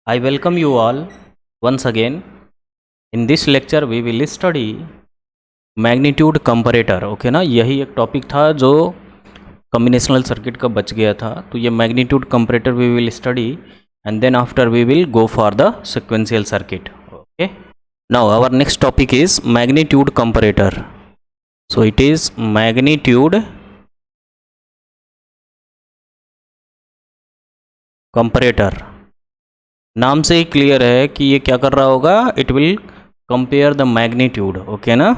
I welcome you all once again. In this lecture we will study magnitude comparator. Okay ना, यही एक topic था जो combinational circuit का बच गया था. तो ये magnitude comparator we will study and then after we will go for the sequential circuit. Okay, now our next topic is magnitude comparator. So it is magnitude comparator. नाम से ही क्लियर है कि ये क्या कर रहा होगा, it will compare the magnitude. Okay ना,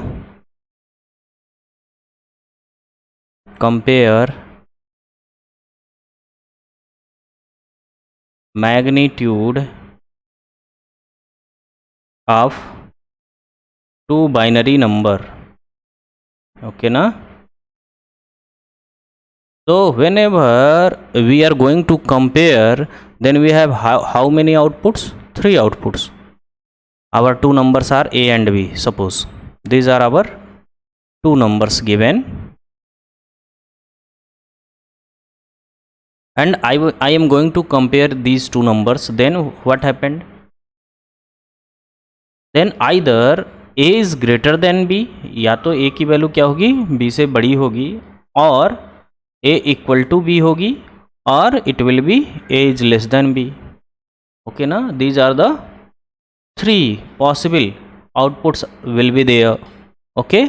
compare magnitude of two binary number. Okay ना, so whenever we are going to compare, then we have how many outputs? Three outputs. Our two numbers are a and b. Suppose these are our two numbers given, and I am going to compare these two numbers. Then what happened? Then either a is greater than b, या तो a की value क्या होगी, b से बड़ी होगी, और a equal to b होगी, और it will be a is less than b. Okay ना, these are the three possible outputs will be there. Okay,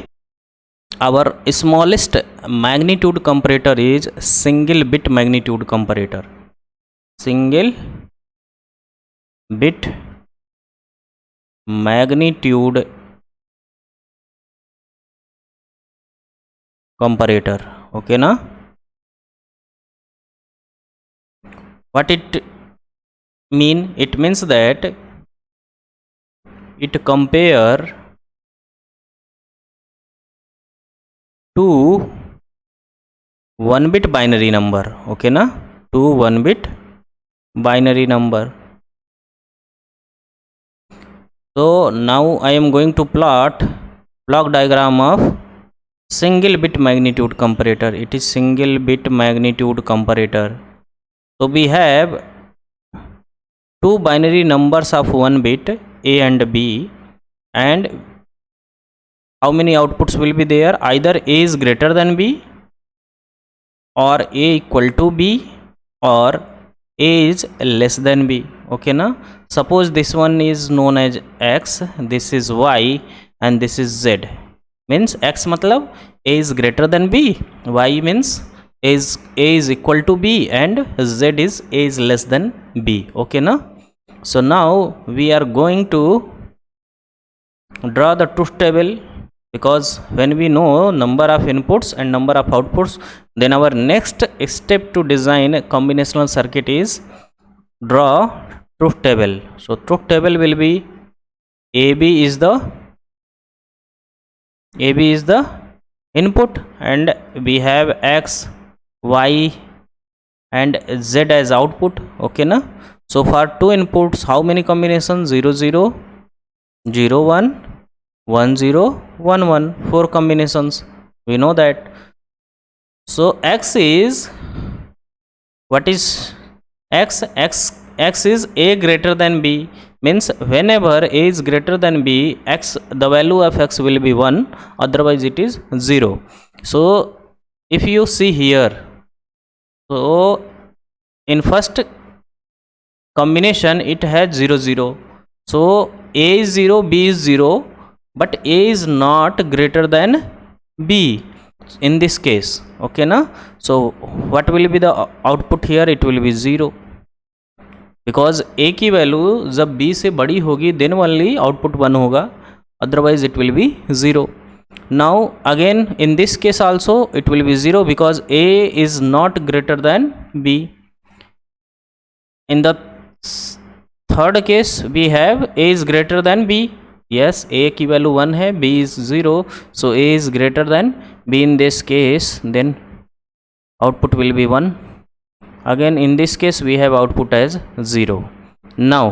our smallest magnitude comparator is single bit magnitude comparator. Single bit magnitude comparator. Okay ना, what it mean? It means that it compare two one bit binary number. Okay na, two one bit binary number. So now I am going to plot block diagram of single bit magnitude comparator. It is single bit magnitude comparator. So we have two binary numbers of one bit, a and b, and how many outputs will be there? Either a is greater than b, or a equal to b, or a is less than b. Okay na, suppose this one is known as x, this is y, and this is z. Means x matlab a is greater than b, y means a is equal to b, and z is a is less than b. Okay na, so now we are going to draw the truth table, because when we know number of inputs and number of outputs, then our next step to design a combinational circuit is draw truth table. So truth table will be ab is the input, and we have x, y, and z as output. Okay na, so for two inputs, how many combinations? 0 0 0 1 1 0 1 1, four combinations, we know that. So x is, what is x? X is a greater than b, means whenever a is greater than b, x, the value of x will be 1, otherwise it is 0. So if you see here, so in first combination it has 0 0, so a is 0, b is 0, but a is not greater than b in this case. Okay na, so what will be the output here? It will be 0, because a की value जब b से बड़ी होगी then only output 1 होगा, otherwise it will be 0. Now again in this case also it will be 0, because a is not greater than b. In the third case we have a is greater than b. Yes, a की value 1 है, b is 0, so a is greater than b in this case, then output will be 1. Again in this case we have output as 0. Now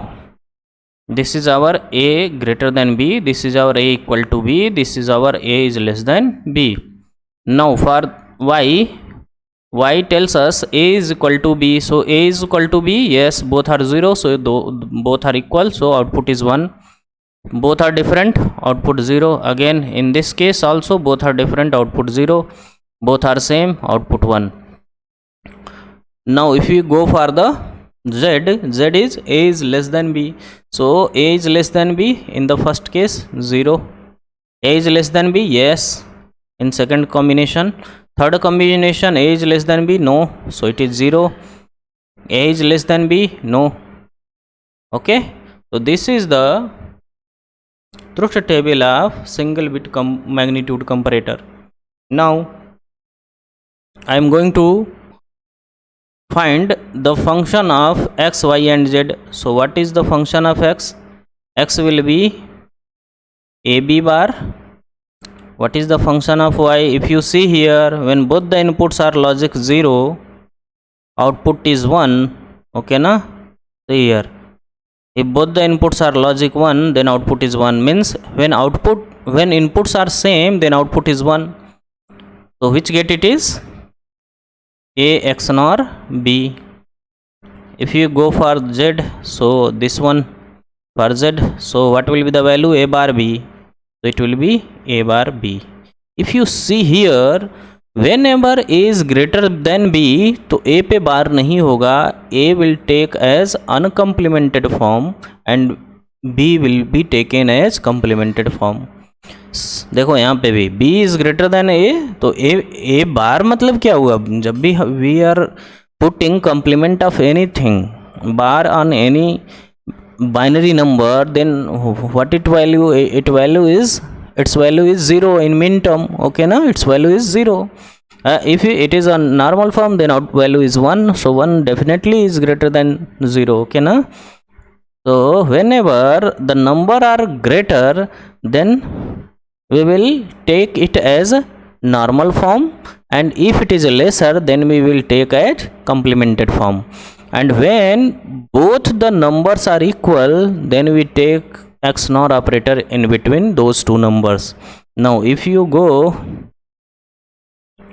this is our a greater than b, this is our a equal to b, this is our a is less than b. Now for y, y tells us a is equal to b, so a is equal to b, yes, both are 0, so both are equal, so output is 1. Both are different, output 0. Again in this case also both are different, output 0. Both are same, output 1. Now if we go for the z is a is less than b, so a is less than b in the first case 0. A is less than b, yes, in second combination. Third combination, a is less than b, no, so it is 0. A is less than b, no. Okay, so this is the truth table of single bit magnitude comparator. Now I am going to find the function of x, y and z. So what is the function of x? X will be ab bar. What is the function of y? If you see here, when both the inputs are logic 0, output is 1. Okay na? See here, if both the inputs are logic 1, then output is 1. Means when inputs are same, then output is 1. So which gate it is? A XNOR B. If you go for Z, so this one for Z, so what will be the value? A bar B. So it will be A bar B. If you see here, whenever A is greater than B, तो A पे बार नहीं होगा, A will take as uncomplemented form and B will be taken as complemented form. देखो यहाँ पे भी B is greater than A, तो A bar मतलब क्या हुआ? जब भी we are putting complement of anything bar on any binary number, then what its value is, its value is 0 in min term. Okay na, its value is 0. If it is a normal form, then out value is 1, so 1 definitely is greater than 0. Okay na, so whenever the number are greater, then we will take it as normal form, and if it is lesser, then we will take as complemented form. And when both the numbers are equal, then we take XNOR operator in between those two numbers. Now if you go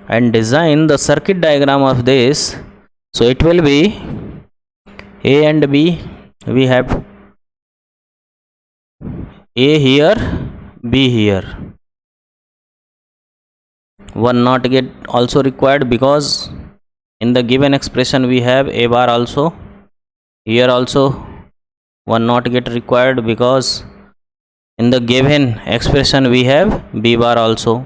and design the circuit diagram of this, so it will be A and B. We have A here, B here. One NOT gate also required, because in the given expression we have A bar also. Here also one NOT gate required, because in the given expression we have B bar also.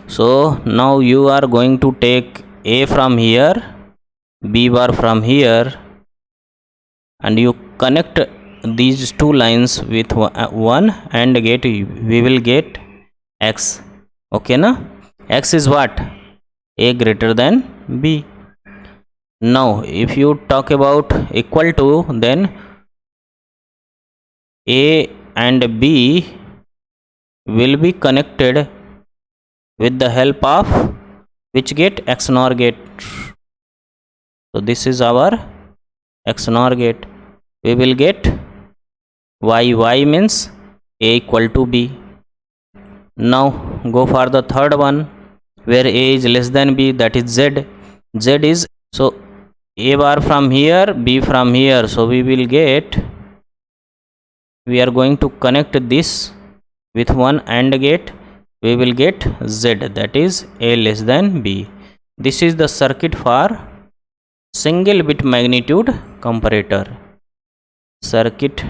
So now you are going to take A from here, B bar from here, and you connect these two lines with one AND gate. We will get X. Okay na? X is what? A greater than B. Now if you talk about equal to, then A and B will be connected with the help of which gate? XNOR gate. So this is our XNOR gate. We will get Y means A equal to B. Now go for the third one, where A is less than B, that is Z. Z is, so A bar from here, B from here, so we will get, we are going to connect this with one AND gate. We will get Z, that is A less than B. This is the circuit for single bit magnitude comparator. Circuit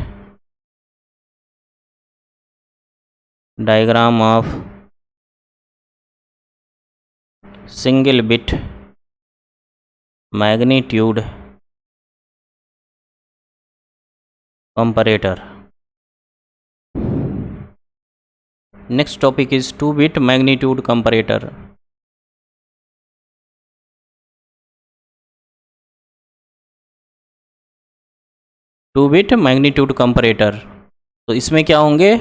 diagram of single bit magnitude comparator. Next topic is 2-bit magnitude comparator. Two bit magnitude comparator. तो इसमें क्या होंगे?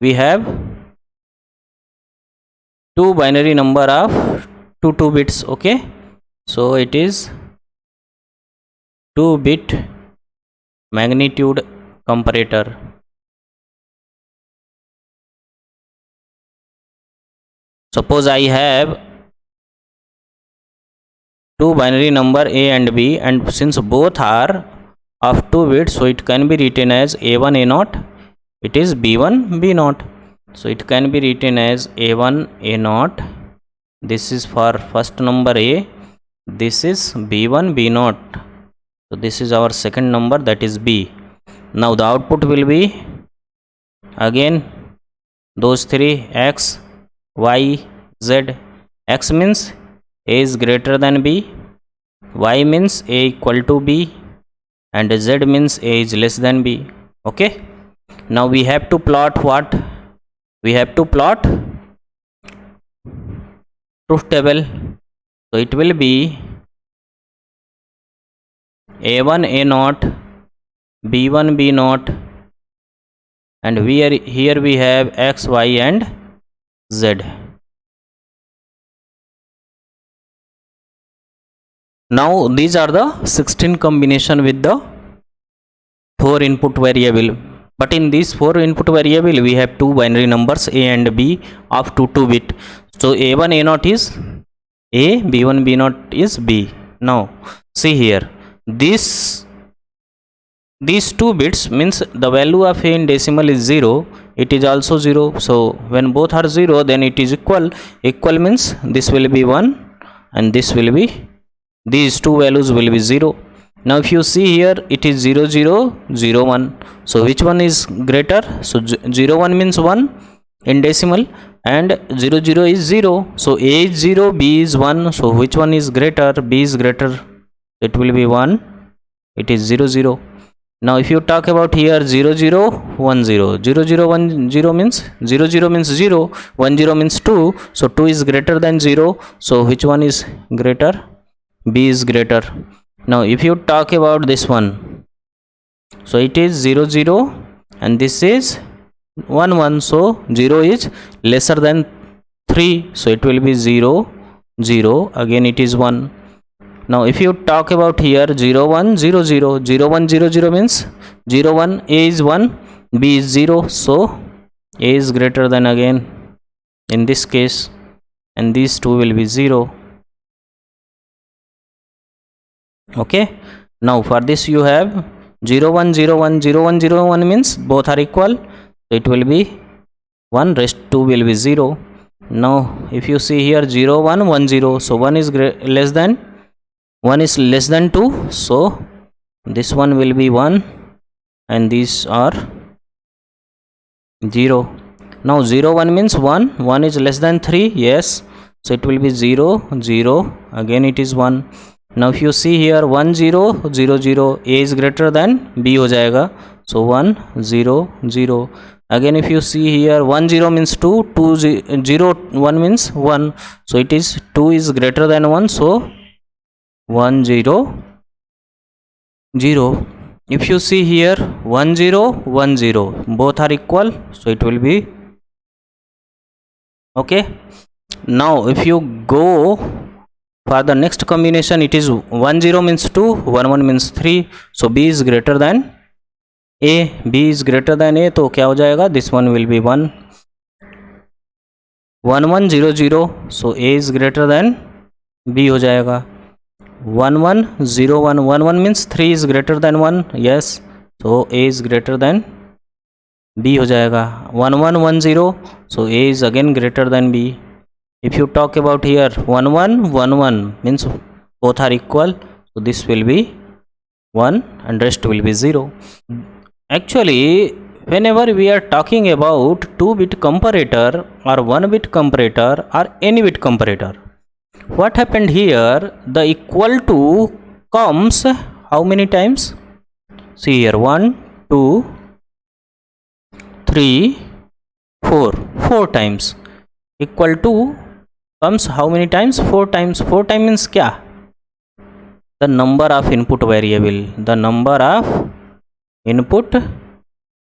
We have two binary number of two bits. Okay, so it is 2-bit magnitude comparator. Suppose I have two binary number A and B, and since both are of 2 bits, so it can be written as A1 A0, it is B1 B0. So it can be written as A1 A0. This is for first number A, this is B1 B0. So this is our second number, that is B. Now the output will be again those three: X, Y, Z. X means A is greater than B, Y means A equal to B, and Z means A is less than B. Okay. Now we have to plot what? We have to plot truth table. So it will be A1 A0, B1 B0, and here we have X, Y and Z. Now these are the 16 combination with the 4 input variable. But in these 4 input variable, we have two binary numbers A and B of 2 bit. So A1 A0 is A, B1 B0 is B. Now see here, these 2 bits means the value of A in decimal is 0. It is also 0. So when both are 0, then it is equal. Equal means this will be 1 and this will be, these two values will be 0. Now if you see here, it is 0 0 0 1. So which one is greater? So 0 1 means 1 in decimal, and 0 0 is 0. So A is 0, B is 1. So which one is greater? B is greater. It will be 1. It is 0 0. Now if you talk about here 0 0 1 0, 0 0 1 0 means 0 0 means 0, 1 0 means 2. So 2 is greater than 0. So which one is greater? B is greater. Now if you talk about this one, so it is 0 0 and this is 1 1. So 0 is lesser than 3. So it will be 0 0. Again it is 1. Now if you talk about here 0 1 0 0, 0 1 0 0 means 0 1, A is 1, B is 0. So A is greater than again in this case, and these two will be 0. Okay. Now for this you have 0 1 0 1 0 1 0 1 means both are equal. So it will be 1, rest 2 will be 0. Now if you see here 0 1 1 0, so 1 is less than 2. So this one will be 1 and these are 0. Now 0 1 means 1, 1 is less than 3. Yes. So it will be 0 0. Again it is 1. Now if you see here 1 0 0 0, A is greater than B हो जाएगा. So 1 0 0. Again if you see here 1 0 means 2, 2 0 1 means 1. So it is 2 is greater than 1. So 1 0 0. If you see here 1 0 1 0, both are equal. So it will be okay. Now if you go for the next combination, it is 1 0 means 2, 1 1 means 3. So B is greater than A, B is greater than A. तो क्या हो जाएगा? This one will be 1. 1 1 0 0. So A is greater than B हो जाएगा. 1 1 0 1, 1 1 means 3 is greater than 1. Yes. So A is greater than B हो जाएगा. 1 1 1 0. So A is again greater than B. If you talk about here 1 1 1 1 means both are equal. So this will be 1 and rest will be 0. Actually, whenever we are talking about 2-bit comparator or 1-bit comparator or any bit comparator, what happened here? The equal to comes how many times? See here 1 2 3 4, 4 times. Equal to comes how many times? 4 times. 4 times means क्या? The number of input variable. The number of input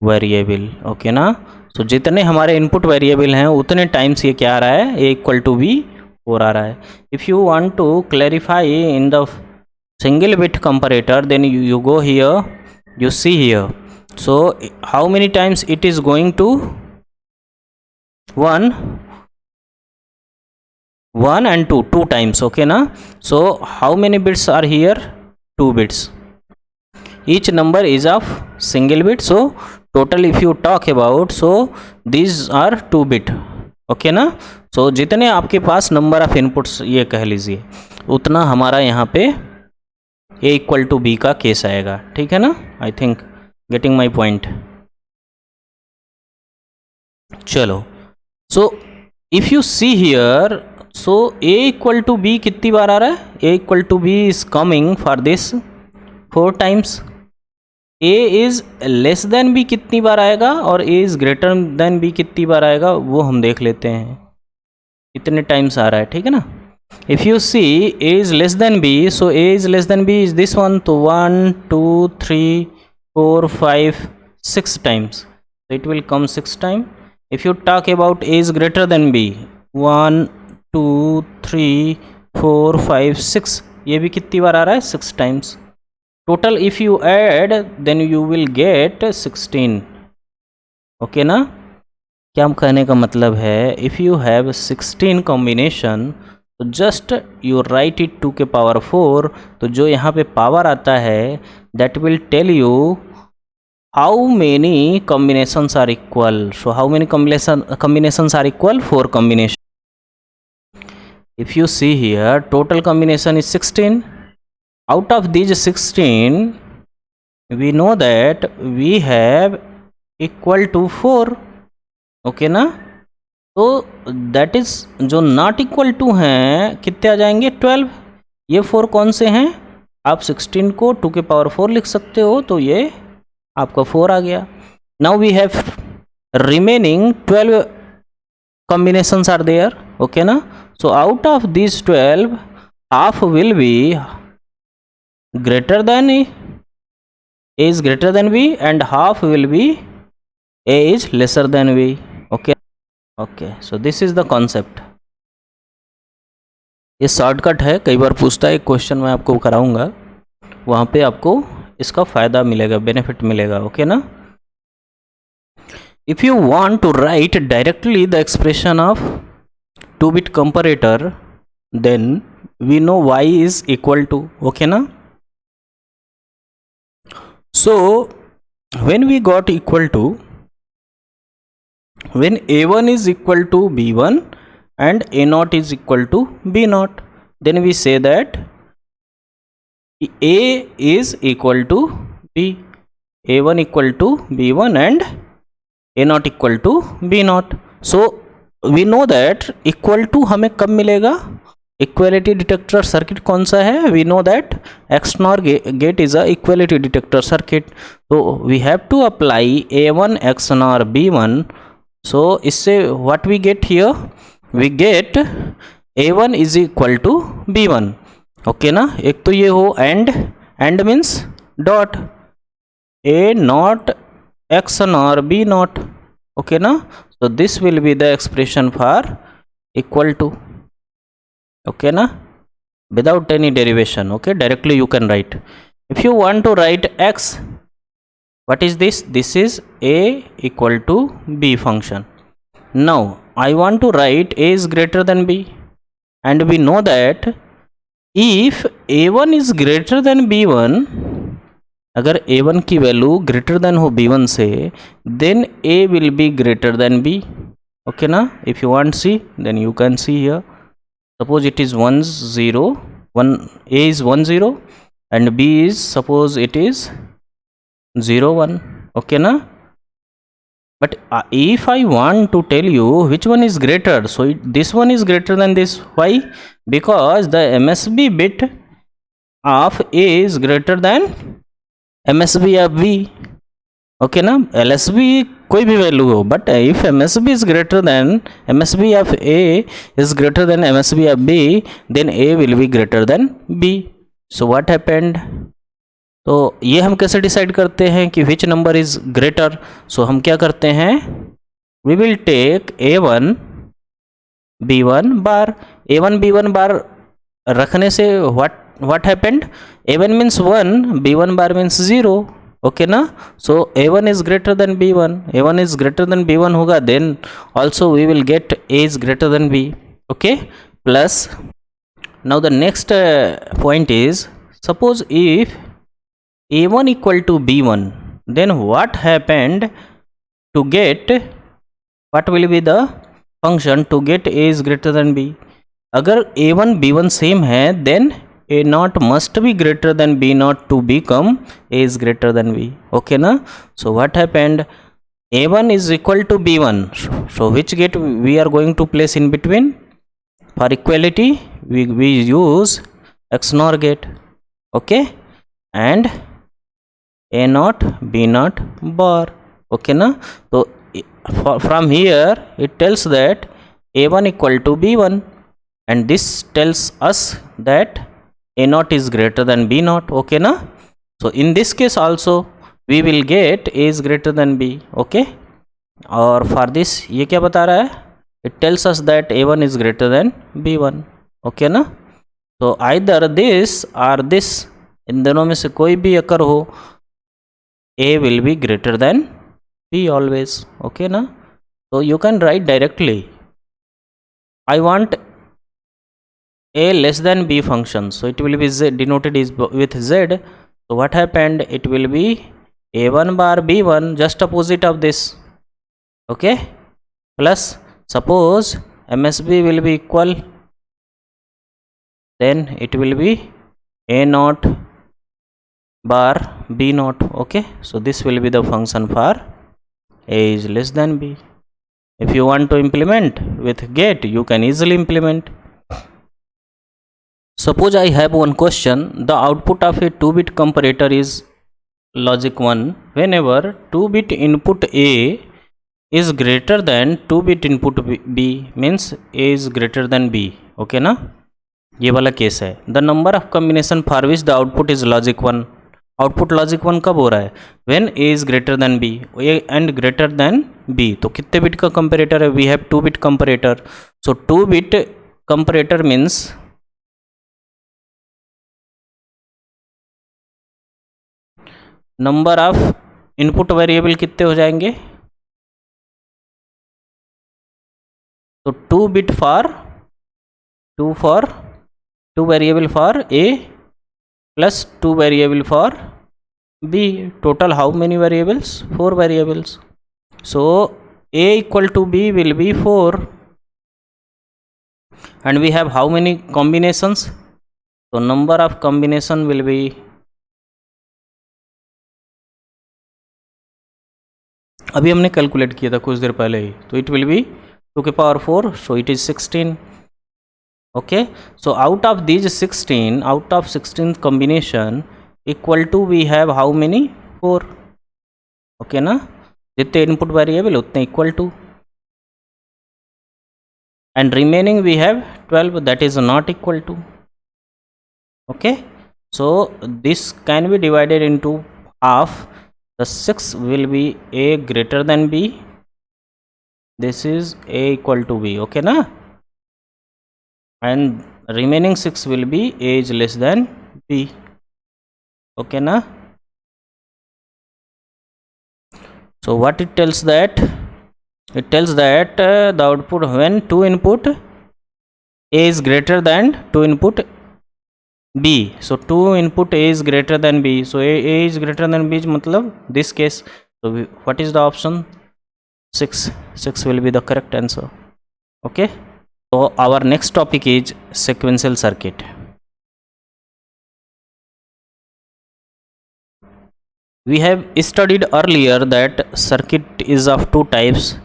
variable. Okay ना. सो जितने हमारे input variable हैं उतने times ये क्या आ रहा है? ए इक्वल टू बी 4 आ रहा है. If you want to clarify in the single bit comparator, then you go here, you see here. So how many times it is going to 1 1 and 2, 2 times, okay na. So how many bits are here? 2 bits. Each number is of single bit, so total if you talk about, so these are 2 bit, okay ना. so जितने आपके पास number of inputs ये कह लीजिए उतना हमारा यहाँ पे a इक्वल टू b का केस आएगा, ठीक है ना. I think getting my point. चलो, so if you see here, so a equal to b कितनी बार आ रहा है? a equal to b is coming for this 4 times. a is less than b कितनी बार आएगा और a is greater than b कितनी बार आएगा वो हम देख लेते हैं कितने टाइम्स आ रहा है, ठीक है ना. If you see a is less than b, so a is less than b is this one, तो 1 2 3 4 5 6 times, it will come 6 time. If you talk about a is greater than b, 1 2 3 4 5 6, ये भी कितनी बार आ रहा है? 6 times. Total if you add then you will get 16, okay ना. क्या हम कहने का मतलब है, इफ़ यू हैव 16 कॉम्बिनेशन, तो जस्ट यू राइट इट 2 के पावर 4, तो जो यहाँ पे पावर आता है that will tell you how many combinations are equal. So how many combinations are equal? 4 combination. If you see here, total combination is 16. Out of these 16, we know that we have equal to 4, okay ना. तो that is जो not equal to हैं कितने आ जाएंगे? 12. ये 4 कौन से हैं? आप 16 को 2 के पावर 4 लिख सकते हो, तो ये आपका 4 आ गया. Now we have remaining 12 combinations are there, okay ना. So out of these 12, half will be greater than a is greater than b, and half will be a is lesser than b, okay. So this is the concept. ये shortcut है, कई बार पूछता है, एक question मैं आपको कराऊंगा, वहाँ पे आपको इसका फ़ायदा मिलेगा, बेनिफिट मिलेगा, ओके ना. If you want to write directly the expression of 2-bit comparator, then we know y is equal to, okay na. So when we got equal to, when a1 is equal to b1 and a0 is equal to b0, then we say that a is equal to b, a1 equal to b1 and a0 equal to b0. So we know that equal to हमें कब मिलेगा? Equality detector circuit कौन सा है? We know that XNOR gate is a equality detector circuit. तो we have to apply A1 XNOR B1. So इससे what we get here? We get A1 is equal to B1, okay ना. एक तो ये हो and means dot A0 XNOR B0, okay na. So this will be the expression for equal to, okay na, without any derivation, okay. Directly you can write. If you want to write x, what is this? This is a equal to b function. Now I want to write a is greater than b, and we know that if a1 is greater than b1, अगर a1 की value greater than हो b1 से, then a will be greater than b, okay ना. If you want see then you can see here. Suppose it is 1 0 1, a is 1 0 and b is, suppose it is 0 1, okay na. But if I want to tell you which one is greater, so this one is greater than this. Why? Because the MSB bit of a is greater than MSB of b, okay ना. LSB कोई भी value हो, but if MSB is greater than MSB of A is greater than MSB of B, then A will be greater than B. So what happened? तो ये हम कैसे decide करते हैं कि which number is greater? So हम क्या करते हैं, we will take A1 B1 bar. A1 B1 bar रखने से what happened? A1 means 1, B1 bar means 0, okay ना. So A1 is greater than B1, A1 is greater than B1 होगा, then also we will get A is greater than B, okay. plus. Now the next point is, suppose if a1 equal to b1, then what happened to get, what will be the function to get a is greater than b? अगर a1 b1 same है, then a naught must be greater than b naught to become a is greater than b. Okay na? So what happened? a1 is equal to b1. So which gate we are going to place in between? For equality we use XNOR gate. Okay, and a naught b naught bar. Okay na? So from here it tells that a1 equal to b1, and this tells us that a naught is greater than b naught. Okay na? So in this case also we will get a is greater than b. Okay, और for this ये क्या बता रहा है? It tells us that a1 is greater than b1. Okay ना? तो either this or this, इन दोनों में से कोई भी अगर हो, a will be greater than b always. Okay ना? So you can write directly, I want a less than b function, so it will be z, denoted is with z. So what happened? It will be a1 bar b1, just opposite of this. Okay, plus suppose MSB will be equal, then it will be a naught bar b naught. Okay, so this will be the function for a is less than b. If you want to implement with get, you can easily implement. Suppose I have one question, the output of a 2-bit comparator is logic 1 whenever 2-bit input A is greater than 2-bit input B, means A is greater than B. Okay ना, ये वाला case है. The number of combination for which the output is logic 1. Output logic 1 कब हो रहा है? When A is greater than B, A and greater than B. तो कितने बिट का कंपैरेटर है? We have 2-bit comparator. So 2-bit comparator means number of input variable कितने हो जाएंगे? तो 2-bit for 2 variable for A plus 2 variable for B. Total how many variables? 4 variables. So A equal to B will be 4, and we have how many combinations? So number of combination will be, अभी हमने calculate किया था कुछ देर पहले ही, तो it will be 2 के power 4, so it is 16. Okay, so out of these 16 combination equal to we have how many? 4. Okay ना, जितने इनपुट वेरिएबल उतने equal to, and remaining we have 12 that is not equal to. Okay, so this can be divided into half. The 6 will be A greater than B, this is A equal to B. Okay na, and remaining 6 will be A is less than B. Okay na. So what it tells that? It tells that the output when 2 input A is greater than 2 input B. So 2 input A is greater than B. So A is greater than B is matlab this case. So what is the option? 6. 6 will be the correct answer. Okay. So our next topic is sequential circuit. We have studied earlier that circuit is of 2 types.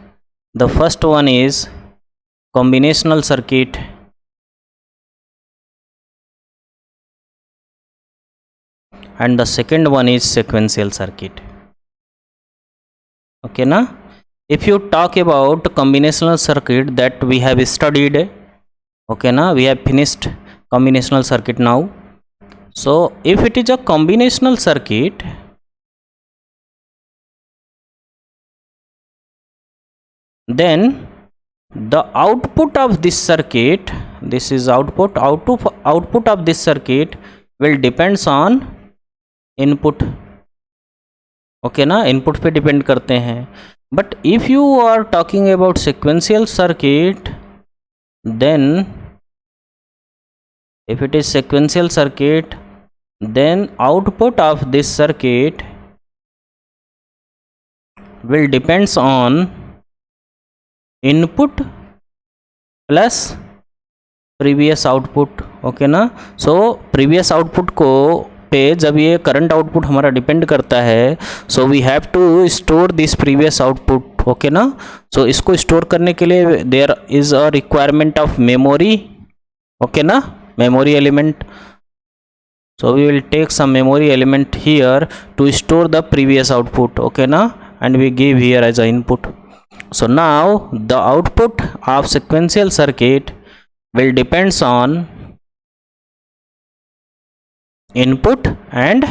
The first one is combinational circuit, and the second one is sequential circuit. Okay na. If you talk about combinational circuit that we have studied, okay na, we have finished combinational circuit now. So if it is a combinational circuit, then the output of this circuit, this is output of this circuit will depends on input. Okay ना, input पे depend करते हैं. But if you are talking about sequential circuit, then if it is sequential circuit, then output of this circuit will depends on input plus previous output. Okay ना. So previous output को पे जब ये current output हमारा depend करता है, so we have to store this previous output. Okay ना. So इसको स्टोर करने के लिए there is a requirement of memory. Okay ना, memory element. So we will take some memory element here to store the previous output. Okay na, and we give here as a input. So now the output of sequential circuit will depends on input and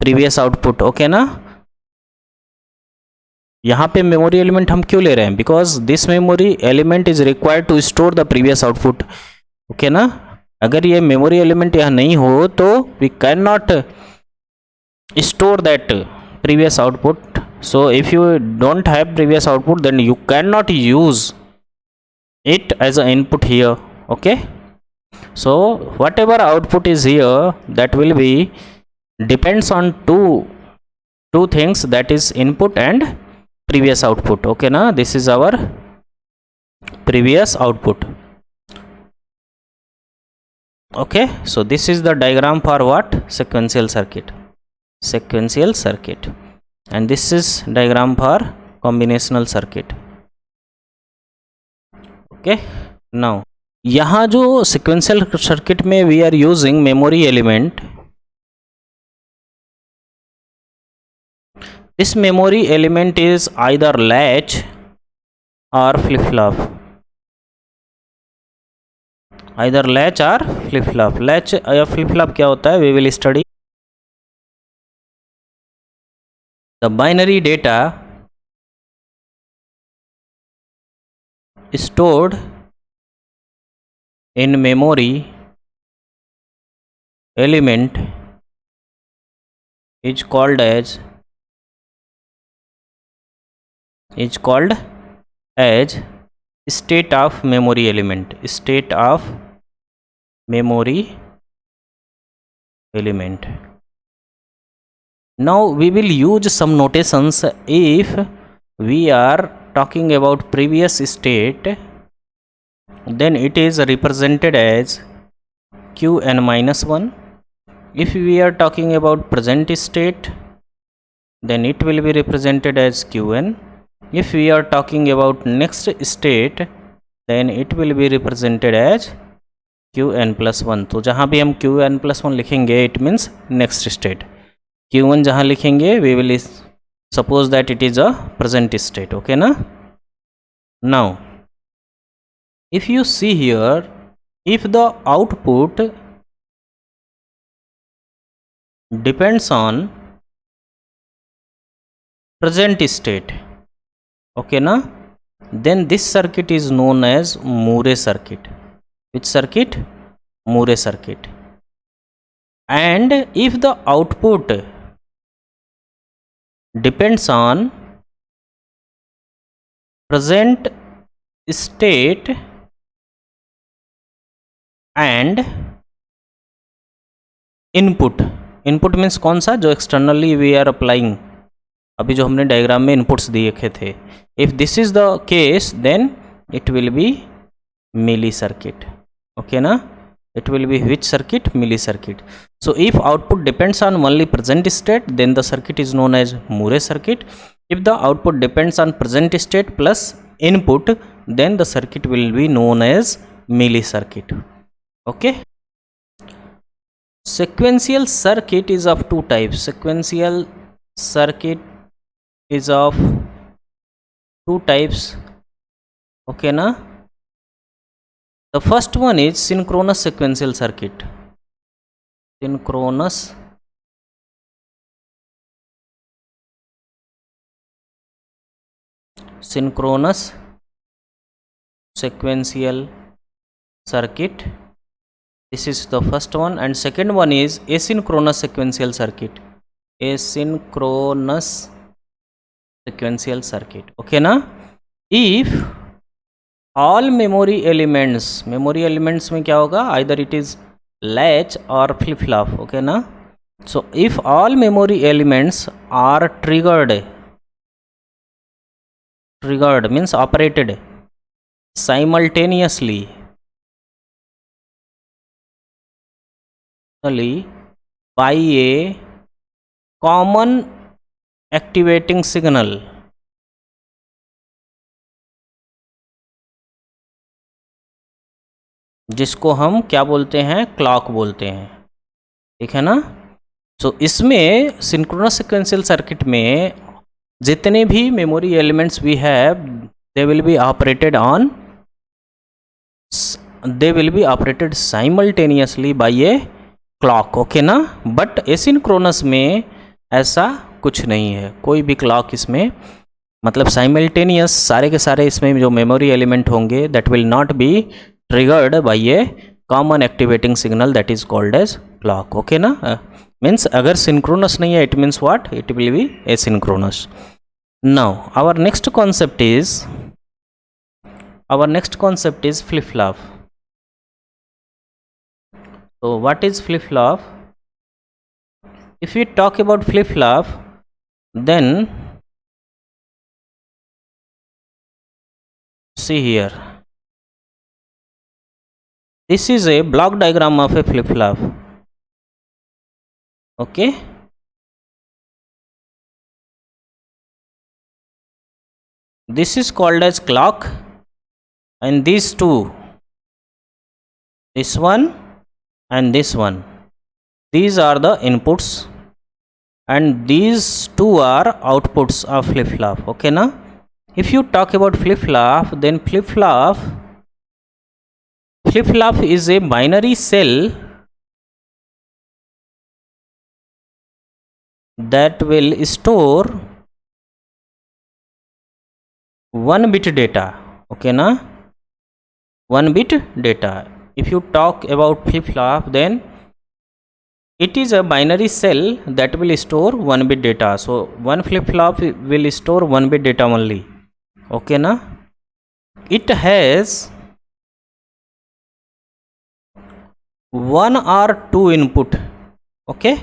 previous output. Okay ना. यहाँ पे memory element हम क्यों ले रहे हैं? Because this memory element is required to store the previous output. Okay ना. अगर ये मेमोरी एलिमेंट यहाँ नहीं हो तो we can not store that previous output. So if you don't have previous output then you can not use it as a input here. Okay. So whatever output is here that will be depends on two things, that is input and previous output. Okay ना. This is our previous output. Okay, so this is the diagram for what? Sequential circuit. And this is diagram for combinational circuit. Okay, now यहाँ जो sequential circuit में we are using memory element. This memory element is either latch or flip-flop. either latch or flip flop. latch या flip flop क्या होता है? we will study. the binary data stored in memory element is called as state of memory element. Now we will use some notations. If we are talking about previous state, then it is represented as qn minus 1. If we are talking about present state, then it will be represented as qn. If we are talking about next state, then it will be represented as qn plus 1. तो जहाँ भी हम qn plus 1 लिखेंगे, it means next state. q1 जहाँ लिखेंगे, we will suppose that it is a present state. Okay ना. Now if you see here, if the output depends on present state, okay na, then this circuit is known as Moore circuit. Which circuit? Moore circuit. And if the output depends on present state and input means कौन सा? जो externally we are applying, अभी जो हमने diagram में inputs दिए थे. If this is the case, then it will be Mealy circuit. Okay ना. It will be which circuit? Mealy circuit. So if output depends on only present state, then the circuit is known as Moore circuit. If the output depends on present state plus input, then the circuit will be known as Mealy circuit. Okay. sequential circuit is of two types. Sequential circuit is of two types. Okay na. The first one is synchronous sequential circuit. Synchronous sequential circuit. This is the first one. And second one is asynchronous sequential circuit. Asynchronous sequential circuit. Okay na. If all memory elements में क्या होगा? either it is latch or flip flop. Okay na? So if all memory elements are triggered means operated simultaneously by a common activating signal, जिसको हम क्या बोलते हैं, clock बोलते हैं, ठीक है ना। सो इसमें सिंक्रोनस सीक्वेंशियल सर्किट में जितने भी memory elements we have they will be operated simultaneously by a clock, okay ना। बट एसिंक्रोनस में ऐसा कुछ नहीं है, कोई भी क्लॉक इसमें मतलब साइमल्टेनियस सारे के सारे इसमें जो मेमोरी एलिमेंट होंगे that will not be triggered by a common activating signal that is called as clock, okay ना। मीन्स अगर सिंक्रोनस नहीं है it means what, it will be asynchronous. Now our next concept is flip flop. So what is flip flop? If we talk about flip flop, then see here, this is a block diagram of a flip flop, okay. This is called as clock, and these two, this one and this one, these are the inputs and these two are outputs of flip flop, okay na. If you talk about flip flop, then flip flop is a binary cell that will store 1 bit data, okay na, 1 bit data. If you talk about flip flop, then it is a binary cell that will store 1 bit data. So one flip flop will store 1 bit data only, okay na. It has 1 or 2 input, okay.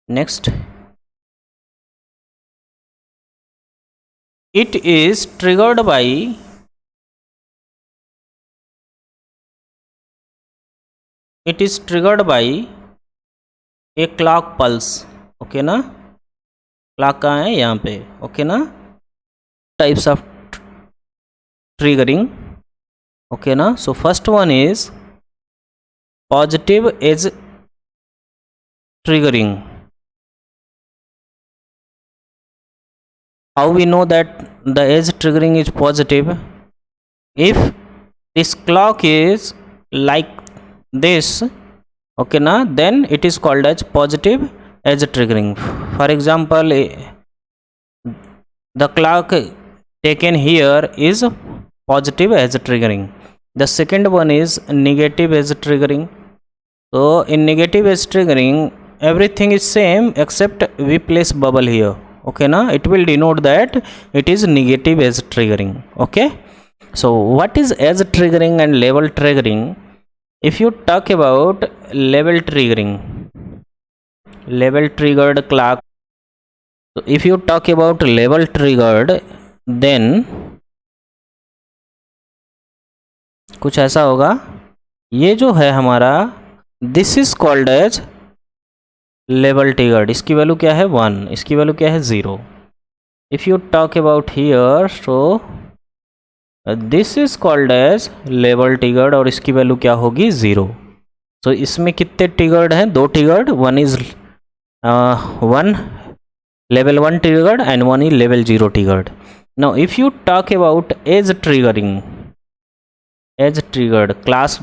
Next, it is triggered by a clock pulse, okay ना। Clock कहाँ है, यहाँ पे, okay ना। Types of triggering, okay ना। So first one is positive edge triggering. How we know that the edge triggering is positive? If this clock is like this, okay na, then it is called as positive edge triggering. For example, the clock taken here is positive edge triggering. The second one is negative edge triggering. So in negative edge triggering everything is same except we place bubble here, okay na. It will denote that it is negative edge triggering, okay. So what is edge triggering and level triggering? If you talk about level triggered clock, so if you talk about level triggered, then कुछ ऐसा होगा, ये जो है हमारा this is called as level triggered. इसकी value क्या है 1, इसकी वैल्यू क्या है 0। If you talk about here, so this is called as level triggered और इसकी वैल्यू क्या होगी 0। सो इसमें कितने ट्रिगर्ड हैं, 2 triggered, one is 1 level 1 triggered and one is level 0 triggered. Now if you talk about edge triggered class,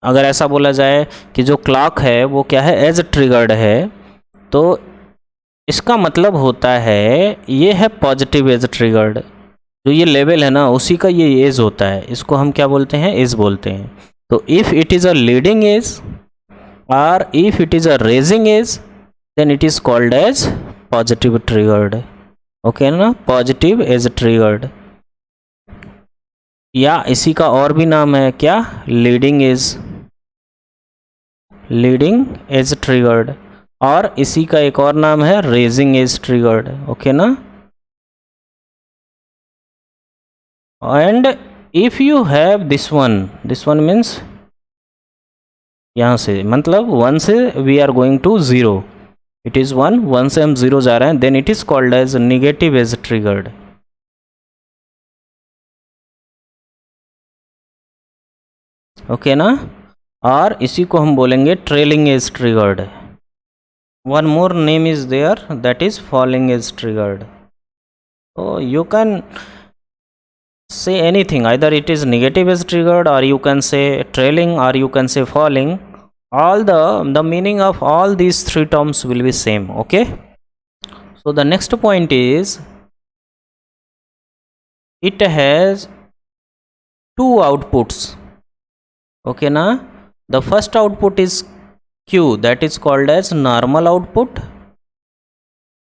अगर ऐसा बोला जाए कि जो क्लॉक है वो क्या है, एज ट्रिगर्ड है, तो इसका मतलब होता है ये है पॉजिटिव एज ट्रिगर्ड। जो ये लेवल है ना उसी का ये एज होता है, इसको हम क्या बोलते हैं, एज बोलते हैं। तो if it is a leading edge और if it is a rising edge then it is called as positive triggered, okay ना, पॉजिटिव एज ट्रिगर्ड। या इसी का और भी नाम है क्या, leading edge, leading edge triggered, और इसी का एक और नाम है रेजिंग एज ट्रिगर्ड, ओके ना। And if you have this one means यहाँ से मतलब 1 से we are going to 0, it is 1 से हम 0 जा रहे हैं, then it is called as negative edge triggered, okay ना। और इसी को हम बोलेंगे trailing edge triggered. One more name is there, that is falling edge triggered. So you can say anything, either it is negative as triggered, or you can say trailing, or you can say falling. All the meaning of all these three terms will be same, okay. So the next point is it has two outputs, okay na. The first output is Q, that is called as normal output,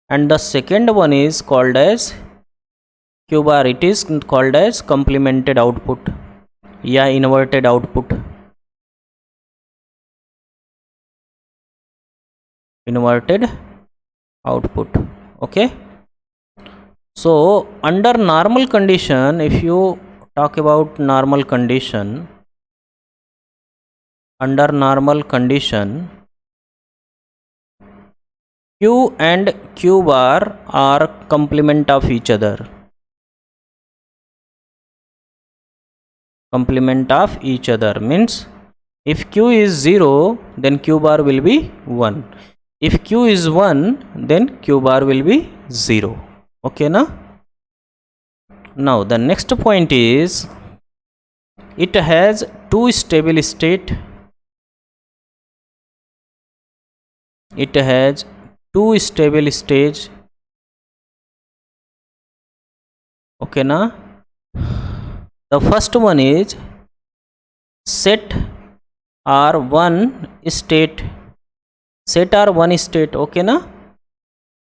and the second one is called as Q bar, it is called as complemented output या inverted output, okay. So under normal condition, if you talk about normal condition, under normal condition Q and Q bar are complement of each other, complement of each other means if Q is 0 then Q bar will be 1, if Q is 1 then Q bar will be 0, okay na. Now the next point is it has two stable state, it has two stable stage, okay na. The first one is set or one state, set or one state, okay na.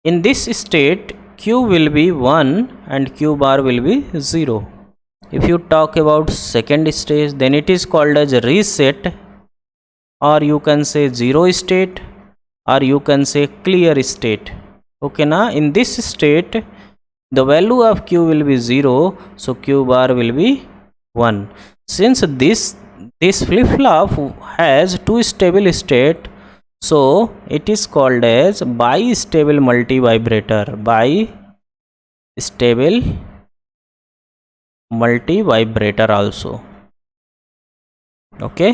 In this state Q will be 1 and Q bar will be 0. If you talk about second stage, then it is called as reset, or you can say zero state, or you can say clear state, okay na. In this state the value of Q will be 0, so Q bar will be 1. Since this flip flop has two stable state, so it is called as bistable multi-vibrator, bistable multi-vibrator also, okay.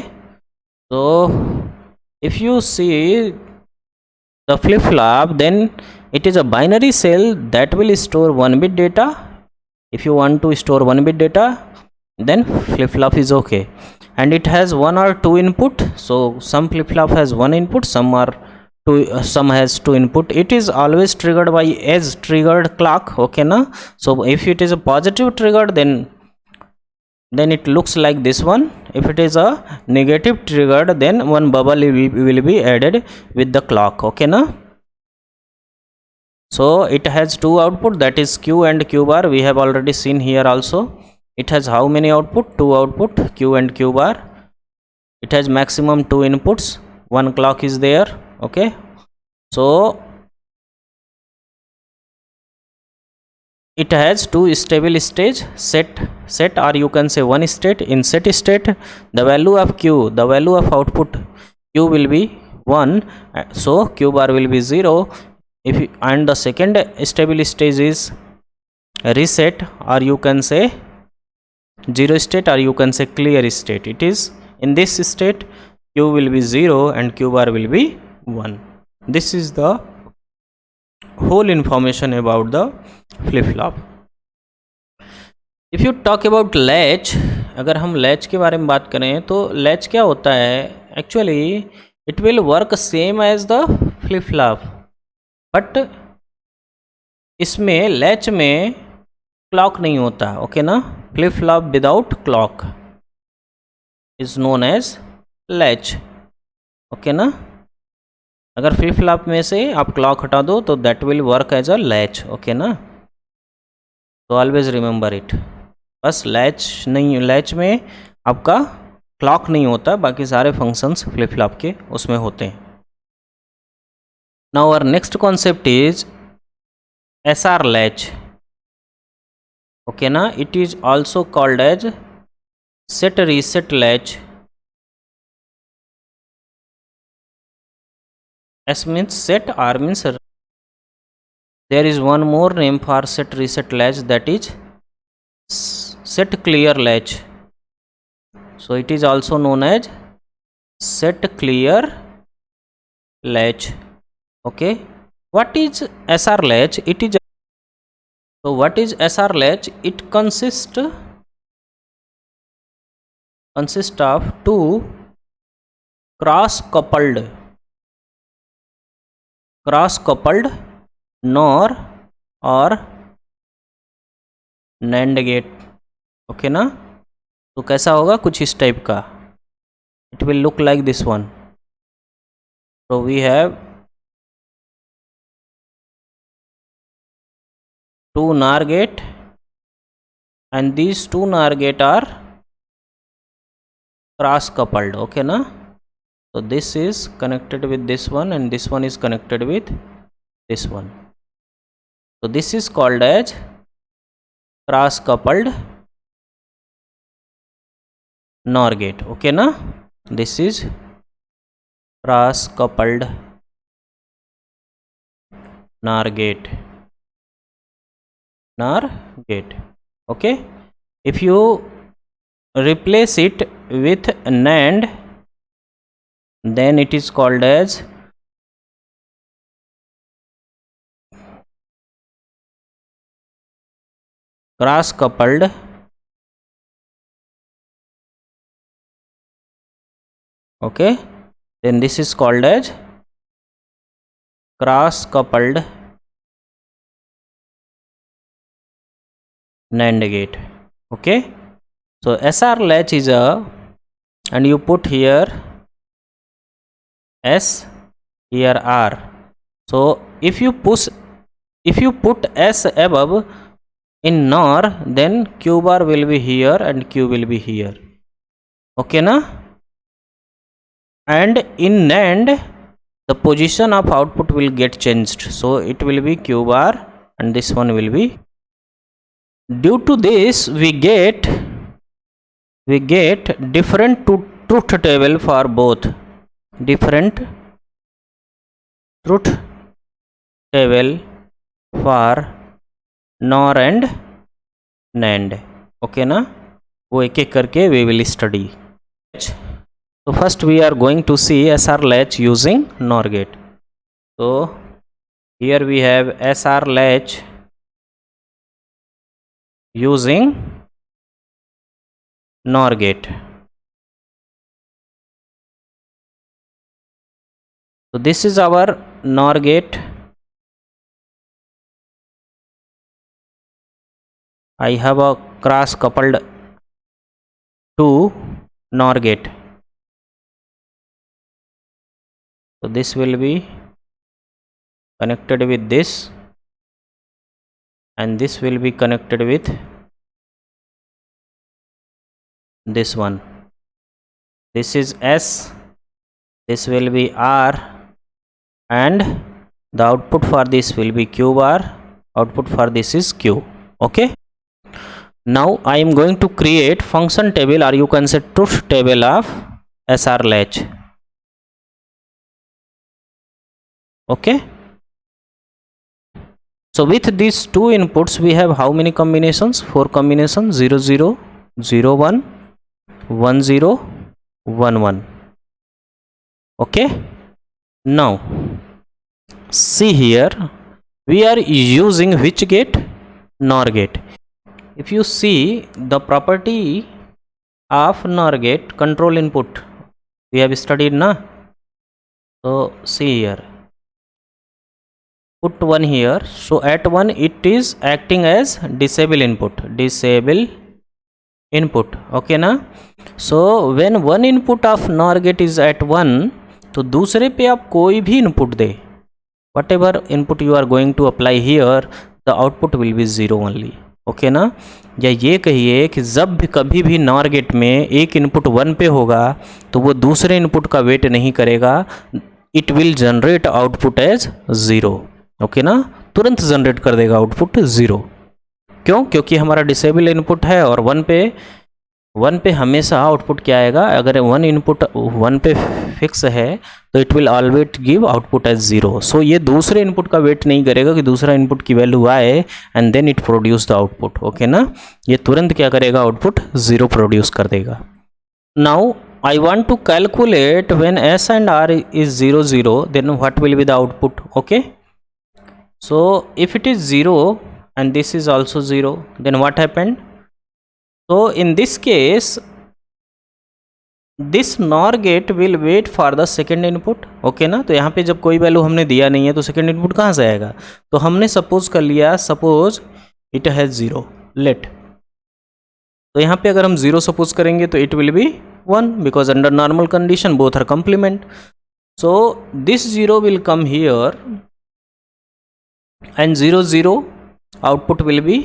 So if you see the flip flop, then it is a binary cell that will store 1 bit data. If you want to store 1 bit data, then flip flop is okay, and it has one or two input. So some flip flop has one input, some has two input. It is always triggered by edge triggered clock, okay na. So if it is a positive triggered, then it looks like this one. If it is a negative triggered, then one bubble will be added with the clock, okay na. So it has two output, that is Q and Q bar. We have already seen here also. It has how many output? Two output, Q and Q bar. It has maximum two inputs, one clock is there, okay. So it has two stable stage, set or you can say one state. In set state, the value of Q, the value of output Q will be 1, so Q bar will be 0. And the second stable stage is reset, or you can say zero state, or you can say clear state. It is in this state Q will be 0 and Q bar will be 1. This is the whole information about the flip flop. If you talk about latch, अगर हम latch के बारे में बात करें तो latch क्या होता है? Actually it will work same as the flip flop, but इसमें latch में clock नहीं होता, ओके ना. Flip flop without clock is known as latch, okay ना. अगर फ्लिप फ्लॉप में से आप क्लॉक हटा दो तो that will work as a latch, okay ना. तो ऑलवेज रिमेंबर इट. बस लैच नहीं, लैच में आपका क्लॉक नहीं होता, बाकी सारे फंक्शंस फ्लिप फ्लॉप के उसमें होते हैं. Now our next concept is SR latch. Okay na, it is also called as set reset latch. S means set, R means there is one more name for set reset latch, that is set clear latch. So it is also known as set clear latch. Okay, what is SR latch? It is, so what is SR latch? It consists of two cross coupled NOR or NAND gate. Okay ना, तो कैसा होगा, कुछ इस type का. It will look like this one. So we have two NOR gate, and these two NOR gate are cross coupled. Okay na, so this is connected with this one and this one is connected with this one. So this is called as cross coupled NOR gate. Okay na, this is cross coupled NOR gate. Okay, if you replace it with NAND, then it is called as cross coupled okay, then this is called as cross coupled NAND gate. Okay, so SR latch is a, and you put here S, here R. So if you put S above in NOR, then Q bar will be here and Q will be here. Okay na, and in NAND the position of output will get changed, so it will be Q bar and this one will be. Due to this we get different truth table for both, different truth table for NOR and NAND. Okay na, वो एक एक करके we will study. So first we are going to see SR latch using NOR gate. So here we have SR latch using NOR gate. So this is our NOR gate. I have a cross coupled to NOR gate. So this will be connected with this, and this will be connected with this one. This is S, this will be R, and the output for this will be Q bar, output for this is Q. Okay, now I am going to create function table, or you can say truth table of SR latch. Okay, so with these two inputs we have how many combinations? 4 combinations: 0 0 0 1 1 0 1 1. Okay, now see here we are using which gate? NOR gate. If you see the property of NOR gate, control input, we have studied na. So see here, put 1 here, so at 1 it is acting as disable input. Okay na, so when one input of NOR gate is at 1, तो दूसरे पे आप कोई भी input they, whatever input you are going to apply here, the output will be 0 only. Okay na, या ये कहिए कि जब भी कभी भी नॉर गेट में एक इनपुट 1 पे होगा तो वो दूसरे इनपुट का वेट नहीं करेगा, it will generate output as 0। Okay ना, तुरंत जनरेट कर देगा आउटपुट 0। क्यों? क्योंकि हमारा डिसेबल इनपुट है और 1 पे हमेशा आउटपुट क्या आएगा, अगर 1 इनपुट 1 पे फिक्स है तो it will always give output as 0। So ये दूसरे इनपुट का वेट नहीं करेगा कि दूसरा इनपुट की वैल्यू आए and then it produce the output. Okay ना, ये तुरंत क्या करेगा, आउटपुट 0 प्रोड्यूस कर देगा। Now I want to calculate when S and R is 0 0, then what will be the output? Okay, so if it is 0 and this is also 0, then what happened? So in this case this NOR gate will wait for the second input। Okay ना, तो यहाँ पे जब कोई value हमने दिया नहीं है तो सेकेंड इनपुट कहाँ से आएगा, तो हमने सपोज कर लिया, सपोज इट हैज़ 0 लेट, तो यहाँ पे अगर हम 0 सपोज करेंगे तो it will be 1 because under normal condition both are complement। So this 0 will come here and 0 0 output will be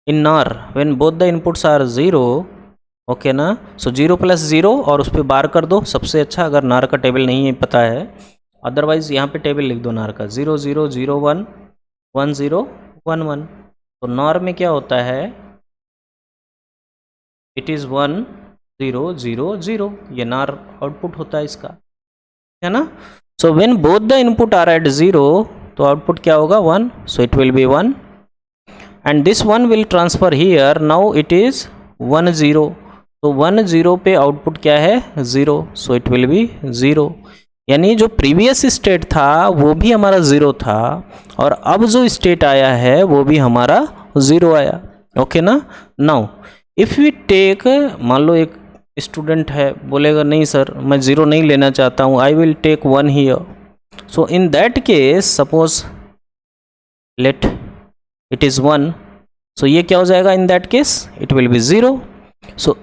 in NOR when both the inputs are 0। Okay ना, सो 0 + 0 और उस पर बार कर दो सबसे अच्छा, अगर NOR का टेबल नहीं है पता है, अदरवाइज यहाँ पे टेबल लिख दो NOR का 0 0 0 1 1 0 1 1। तो NOR में क्या होता है, इट इज़ 1 0 0 0, ये NOR आउटपुट होता है इसका, है ना। So when both the input are at 0 तो आउटपुट क्या होगा 1, so it will be 1 and this 1 will transfer here, now it is 1 0, तो 1 0 पे आउटपुट क्या है 0, सो इट विल बी 0। यानी जो प्रीवियस स्टेट था वो भी हमारा 0 था और अब जो स्टेट आया है वो भी हमारा 0 आया। ओके ना, नाउ इफ़ वी टेक, मान लो एक स्टूडेंट है, बोलेगा नहीं सर मैं 0 नहीं लेना चाहता हूँ, I will take 1 here. So in that case suppose let it is 1, so ये क्या हो जाएगा, in that case it will be 0। So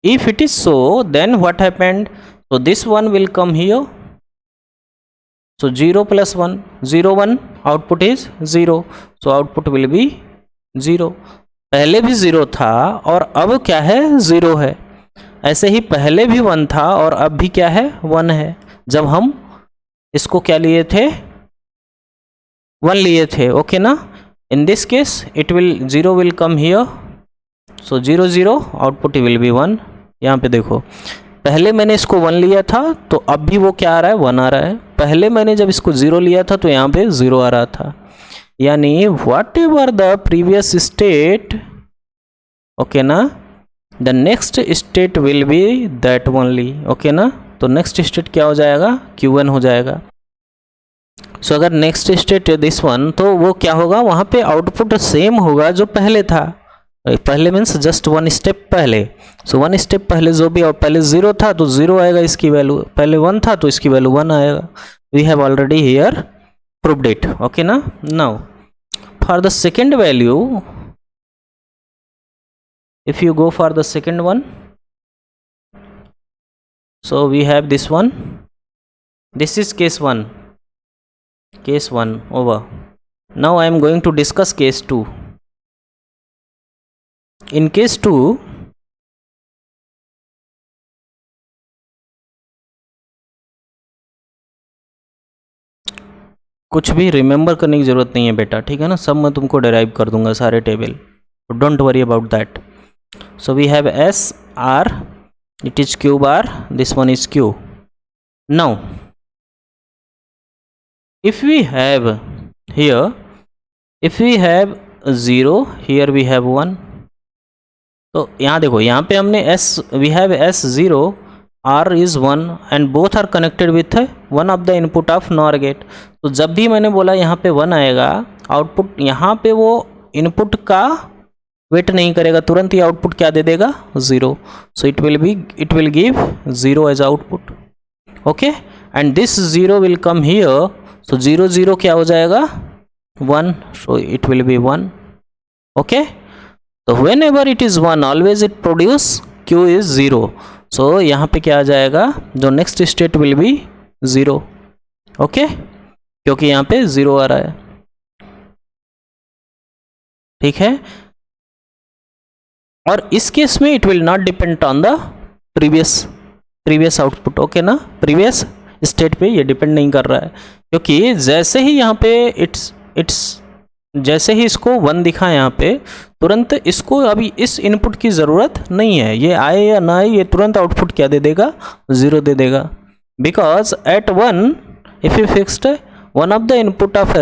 if it is so then what happened, so this 1 will come here, so 0 + 1 0 1, output is 0, so output will be 0। पहले भी 0 था और अब क्या है 0 है, ऐसे ही पहले भी 1 था और अब भी क्या है 1 है, जब हम इसको क्या लिए थे 1 लिए थे। ओके ना, इन this case it will 0 will come here, so 0 0 output will be 1। यहाँ पे देखो पहले मैंने इसको 1 लिया था तो अब भी वो क्या आ रहा है 1 आ रहा है, पहले मैंने जब इसको 0 लिया था तो यहाँ पे 0 आ रहा था, यानी whatever the previous state, okay ना, the next state will be that only. Okay ना, तो नेक्स्ट स्टेट क्या हो जाएगा Q1 हो जाएगा। सो अगर नेक्स्ट स्टेट दिस वन, तो वो क्या होगा, वहाँ पे आउटपुट सेम होगा जो पहले था, पहले मीन्स जस्ट 1 स्टेप पहले। सो 1 स्टेप पहले जो भी, और पहले 0 था तो 0 आएगा इसकी वैल्यू, पहले 1 था तो इसकी वैल्यू 1 आएगा। We have already here proved it. Okay ना, now for the second value, if you go for the second one, so we have this one, this is case 1 over। now I am going to discuss case 2। in case 2 कुछ भी remember करने की ज़रूरत नहीं है बेटा, ठीक है ना, सब मैं तुमको डिराइव कर दूंगा सारे table, don't worry about that. So we have S R, it is Q bar, this one is Q। now if we have here, if we have 0 here we have 1, तो यहाँ देखो, यहाँ पे हमने S, we have S0, R is 1 and both are connected with one of the input of NOR gate। तो जब भी मैंने बोला यहाँ पे 1 आएगा, आउटपुट यहाँ पे वो इनपुट का वेट नहीं करेगा, तुरंत ही आउटपुट क्या दे देगा 0। So it will give 0 as output. Okay, and this 0 will come here, so 0 0 क्या हो जाएगा 1, so it will be 1। Okay, तो whenever it is 1 always it produce Q is 0। सो यहाँ पे क्या आ जाएगा, जो next state will be 0। Okay, क्योंकि यहाँ पे 0 आ रहा है, ठीक है। और इस केस में it will not depend on the previous output, okay ना, प्रीवियस स्टेट पे ये डिपेंड नहीं कर रहा है, क्योंकि जैसे ही यहाँ पे इट्स जैसे ही इसको 1 दिखा यहाँ पे, तुरंत इसको अभी इस इनपुट की ज़रूरत नहीं है, ये आए या ना आए ये तुरंत आउटपुट क्या दे देगा, 0 दे देगा, because at 1 if you fixed one of the input of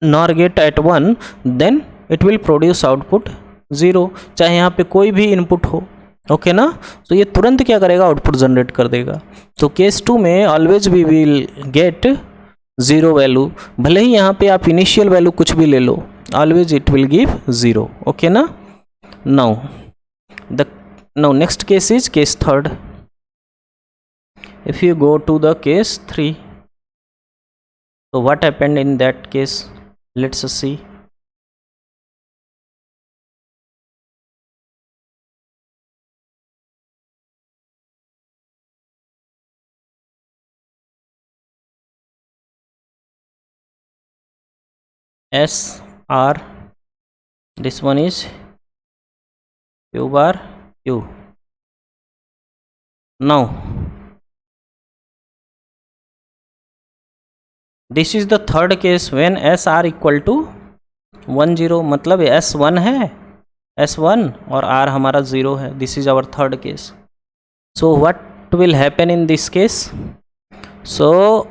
NOR gate at 1 then it will produce output 0, चाहे यहाँ पे कोई भी इनपुट हो, ओके ना। तो ये तुरंत क्या करेगा, आउटपुट जनरेट कर देगा। तो केस 2 में always we will get 0 value, भले ही यहाँ पे आप इनिशियल वैल्यू कुछ भी ले लो, always it will give 0, okay ना। Now next case is case 3rd। If you go to the case 3, so what happened in that case, let's see. S R, this one is Q bar Q. Now this is the 3rd case when S R equal to 1 0, मतलब S 1 है, S 1 और R हमारा 0 है, this is our 3rd case. So what will happen in this case? So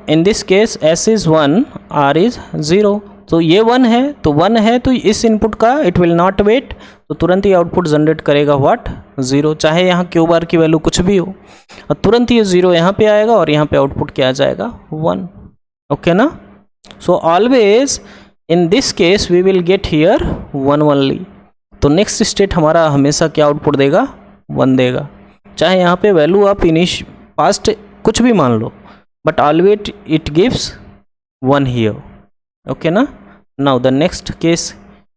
in this case S is 1, R is 0, तो ये 1 है, तो 1 है तो इस इनपुट का इट विल नॉट वेट, तो तुरंत ही आउटपुट जनरेट करेगा व्हाट, 0, चाहे यहाँ क्यू बार की वैल्यू कुछ भी हो, और तुरंत ये 0 यहाँ पे आएगा और यहाँ पे आउटपुट क्या आ जाएगा, 1, ओके ना। So always in this case we will get here 1 only, तो नेक्स्ट स्टेट हमारा हमेशा क्या आउटपुट देगा, 1 देगा, चाहे यहाँ पे वैल्यू आप पास्ट कुछ भी मान लो, but always it gives 1 here, okay na. Now the next case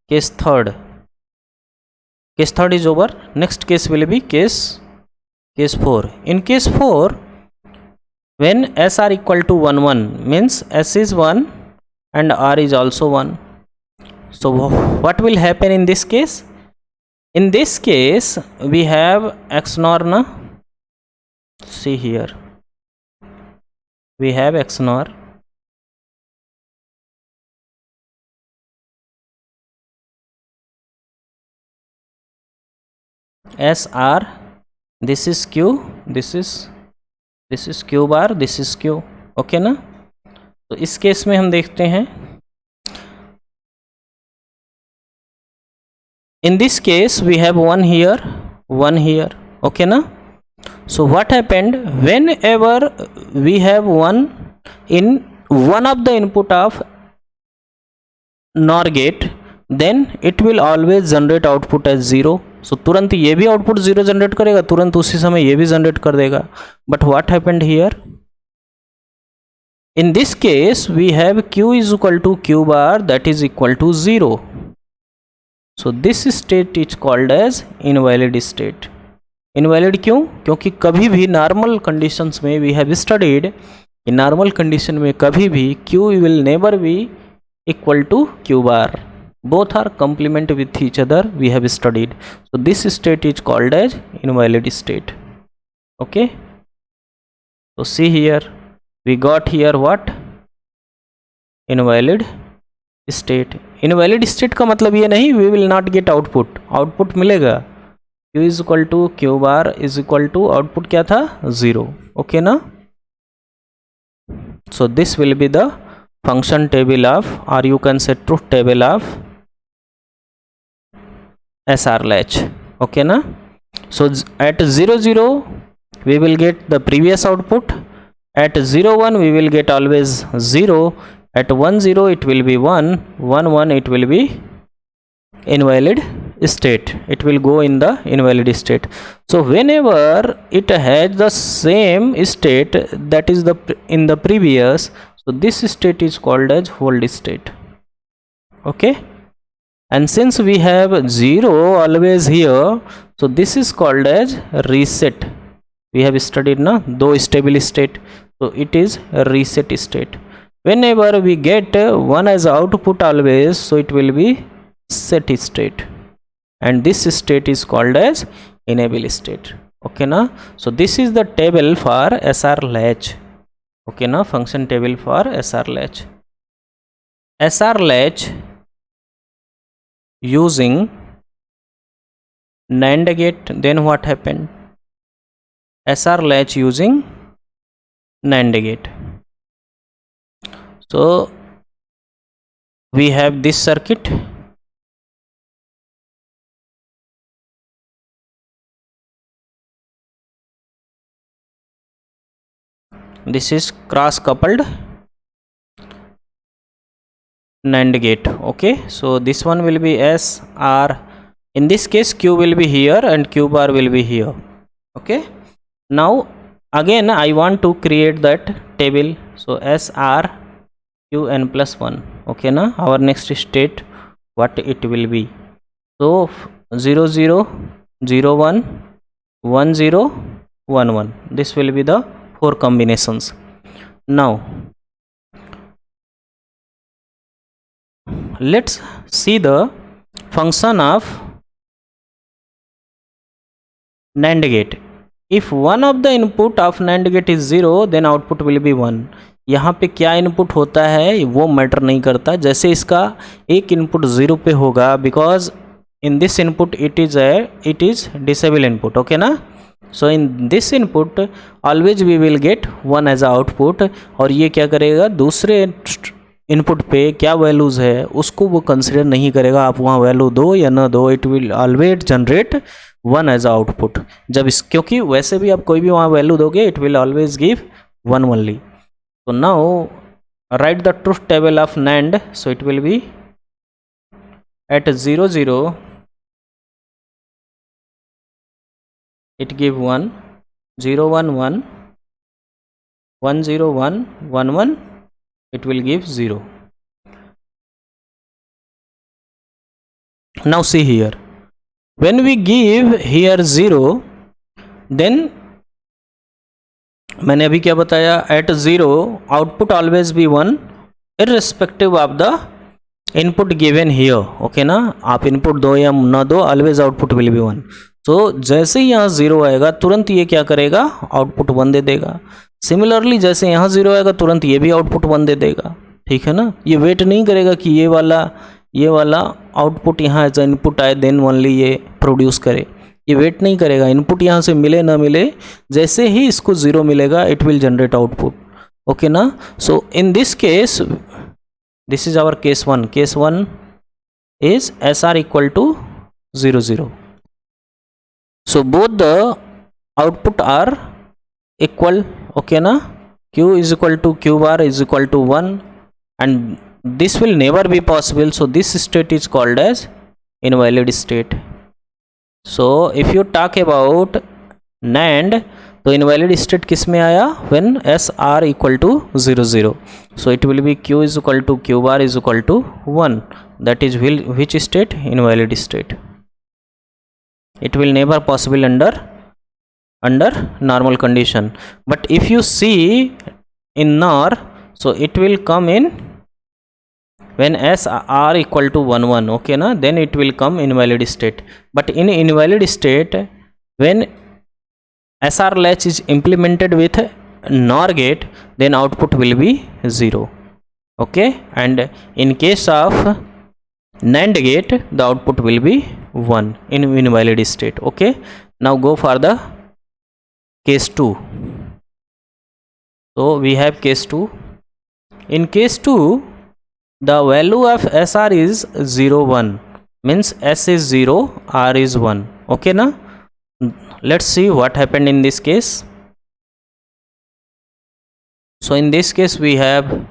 3rd is over. Next case will be case 4. In case 4, when S are equal to 1 1 means S is 1 and R is also 1. So what will happen in this case? In this case we have XNOR na, see here we have XNOR S R, this is Q, this is Q bar, this is Q, okay ना। तो इस case में हम देखते हैं, in this case we have 1 here, 1 here, okay ना। So what happened, whenever we have 1 in one of the input of NOR gate, then it will always generate output as 0. सो तुरंत ये भी आउटपुट 0 जनरेट करेगा, तुरंत उसी समय ये भी जनरेट कर देगा, but what happened here, in this case we have Q is equal to Q bar that is equal to 0. So this state is called as invalid state. Invalid क्यों, क्योंकि कभी भी नॉर्मल कंडीशंस में we have studied, in normal condition में कभी भी Q will never be equal to Q bar, both are complement with each other, we have studied. So this state is called as invalid state, okay. So see here we got here what, invalid state. Invalid state का मतलब ये नहीं we will not get output, output मिलेगा, Q is equal to Q bar is equal to output क्या था, 0, okay ना. So this will be the function table of, or you can say truth table of SR latch, okay na. So at 0 0 we will get the previous output, at 0 1 we will get always 0, at 1 0 it will be 1, 1 1 it will be invalid state, it will go in the invalid state. So whenever it has the same state that is the in the previous, so this state is called as hold state, okay. And since we have 0 always here, so this is called as reset. We have studied na do stable state, so it is a reset state. Whenever we get 1 as output always, so it will be set state, and this state is called as enable state. Okay na. So this is the table for SR latch. Okay na, function table for SR latch. SR latch using NAND gate, then what happened? SR latch using NAND gate. So we have this circuit. This is cross coupled NAND gate. Okay, so this one will be SR. In this case, Q will be here and Q bar will be here. Okay, now again I want to create that table. So SR Q n plus 1. Okay na, our next state what it will be. So 0 0 0 1 1 0 1 1. This will be the 4 combinations. Now let's see the function of NAND gate. If one of the input of NAND gate is 0, then output will be 1. यहाँ पे क्या input होता है वो matter नहीं करता. जैसे इसका एक इनपुट 0 पे होगा, because in this input it is disable input. Okay ना. So in this input always we will get 1 as output. और ये क्या करेगा, दूसरे इनपुट पे क्या वैल्यूज़ है उसको वो कंसिडर नहीं करेगा. आप वहाँ वैल्यू दो या ना दो, it will always generate 1 as output. जब इस, क्योंकि वैसे भी आप कोई भी वहाँ वैल्यू दोगे it will always give 1 only. So now write the truth table of NAND. So it will be at 0 0 it give 1 0 1 1 1 0 1 1 1 it will give 0. Now see here, when we give here 0, then मैंने अभी क्या बताया, at 0 output always be 1 irrespective of the input given here. Okay ना, आप input दो या ना दो, ऑलवेज आउटपुट विल बी 1. तो जैसे ही यहाँ 0 आएगा तुरंत ये क्या करेगा, आउटपुट 1 दे देगा. सिमिलरली जैसे यहाँ 0 आएगा तुरंत ये भी आउटपुट 1 दे देगा. ठीक है ना. ये वेट नहीं करेगा कि ये वाला आउटपुट यहाँ एज इनपुट आए देन ओनली ये प्रोड्यूस करे. ये वेट नहीं करेगा, इनपुट यहाँ से मिले ना मिले, जैसे ही इसको 0 मिलेगा it will generate output. Okay ना. So in this case, this is our case 1. Case 1 is SR equal to 0 0. So both the output are equal. Okay ना. Q is equal to Q bar is equal to 1 and this will never be possible. So this state is called as invalid state. So if you talk about NAND, तो invalid state किस में आया, when SR equal to 0 0. So it will be Q is equal to Q bar is equal to 1. That is which state, invalid state. It will never possible under normal condition. But if you see in NOR, so it will come in when SR equal to 1 1. Okay na, then it will come invalid state. But in invalid state, when SR latch is implemented with NOR gate, then output will be 0. Okay, and in case of NAND gate, the output will be 1 in invalid state. Okay, now go for the case 2. So we have case 2. In case 2, the value of SR is 0 1, means S is 0, R is 1. Okay na. Let's see what happened in this case. So in this case we have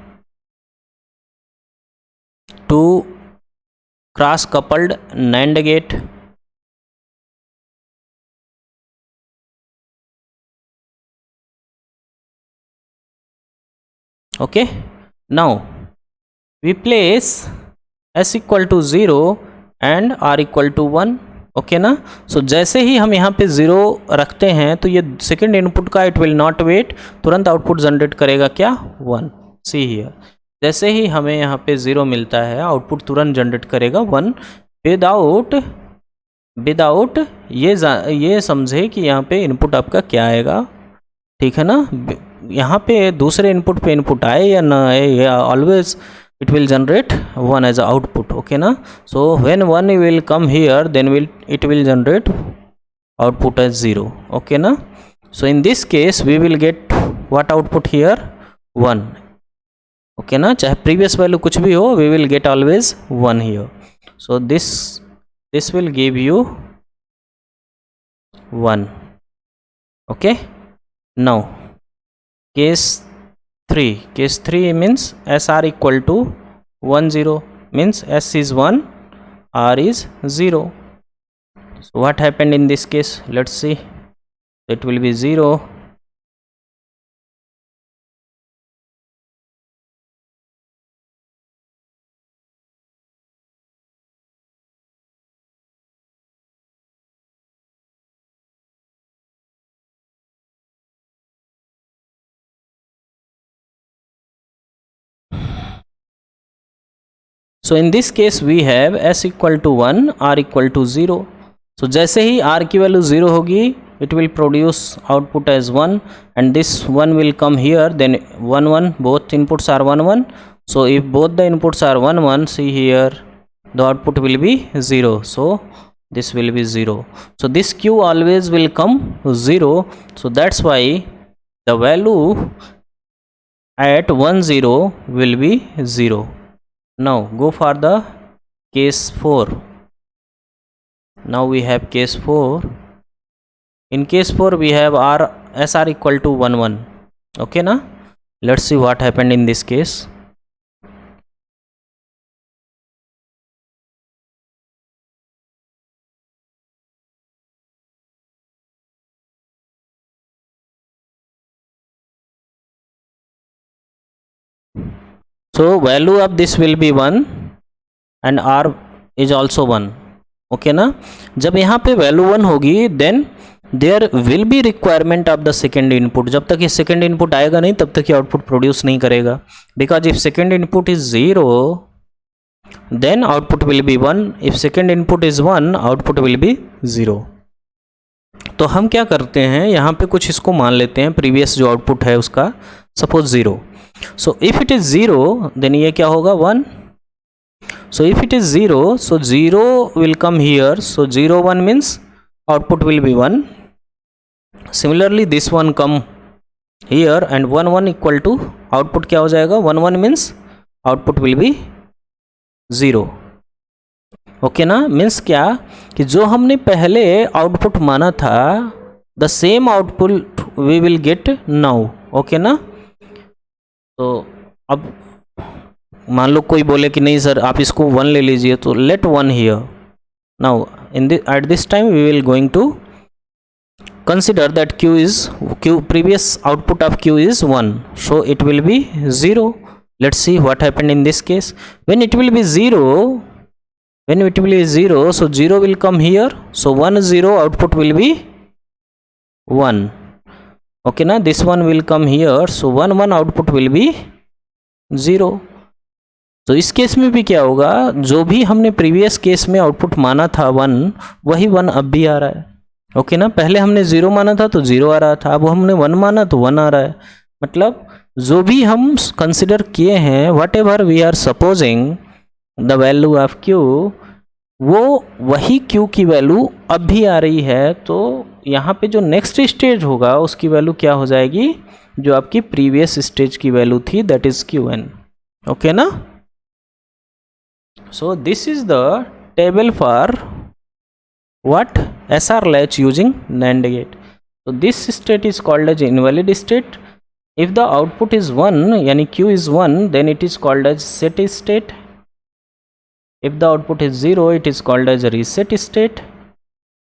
two cross coupled NAND gate. Okay, now we place S equal to 0 and R equal to 1. Okay ना. सो जैसे ही हम यहाँ पे 0 रखते हैं तो ये second input का इट विल नॉट वेट, तुरंत आउटपुट जनरेट करेगा क्या, 1. सी हियर, जैसे ही हमें यहाँ पे 0 मिलता है आउटपुट तुरंत जनरेट करेगा 1 विदाउट विदाउट ये समझे कि यहाँ पे इनपुट आपका क्या आएगा, ठीक है ना। यहाँ पे दूसरे इनपुट पे इनपुट आए या ना आए, या always it will generate one as output, okay ना। So when one will come here then it will generate output as 0, okay ना। So in this case we will get what output here 1, okay ना। चाहे previous value कुछ भी हो, we will get always 1 here. So this will give you 1, okay. Now case 3 means SR equal to 1 0 means S is 1, R is 0. So what happened in this case? Let's see. It will be 0. So in this case we have S equal to 1, R equal to 0. So जैसे ही R की value 0 होगी, it will produce output as 1, and this 1 will come here, then 1 1, both inputs are 1 1. So if both the inputs are 1 1, see here the output will be 0. So this will be 0. So this Q always will come 0. So that's why the value at 1 0 will be 0. Now go for the case 4. Now we have case 4. In case 4 we have SR equal to 1 1, okay na. Let's see what happened in this case. So value of this will be 1 and R is also 1, okay ना. जब यहाँ पे value 1 होगी then there will be requirement of the second input. जब तक ये second input आएगा नहीं तब तक ये आउटपुट प्रोड्यूस नहीं करेगा, because if second input is 0 then output will be 1. If second input is 1 output will be 0. तो हम क्या करते हैं, यहाँ पे कुछ इसको मान लेते हैं, प्रीवियस जो आउटपुट है उसका suppose 0. So if it is 0 then ये क्या होगा 1. So if it is 0, so 0 will come here. So 0 1 means output will be 1. Similarly this one come here and 1 1 equal to output क्या हो जाएगा 1 1 means output will be 0. Okay ना. Means क्या कि जो हमने पहले आउटपुट माना था the same output we will get now, okay ना. तो अब मान लो कोई बोले कि नहीं सर आप इसको 1 ले लीजिए, तो let 1 here. Now at this time we will going to consider that Q previous output of Q is 1, so it will be 0. Let's see what happened in this case. When it will be 0, so 0 will come here, so 1 0 output will be 1, okay ना. This one will come here, so 1 1 output will be 0. तो इस case में भी क्या होगा, जो भी हमने प्रीवियस केस में आउटपुट माना था 1 वही 1 अब भी आ रहा है, ओके ना. पहले हमने 0 माना था तो 0 आ रहा था, अब हमने 1 माना तो 1 आ रहा है. मतलब जो भी हम कंसिडर किए हैं whatever we are supposing the value of Q, वो वही Q की वैल्यू अब भी आ रही है. तो यहाँ पे जो नेक्स्ट स्टेज होगा उसकी वैल्यू क्या हो जाएगी, जो आपकी प्रीवियस स्टेज की वैल्यू थी, दैट इज Qn, ओके ना. So this is the table for what SR latch using NAND gate. So this state is called as invalid state. If the output is 1 yani Q is 1 then it is called as set state. If the output is 0 it is called as a reset state.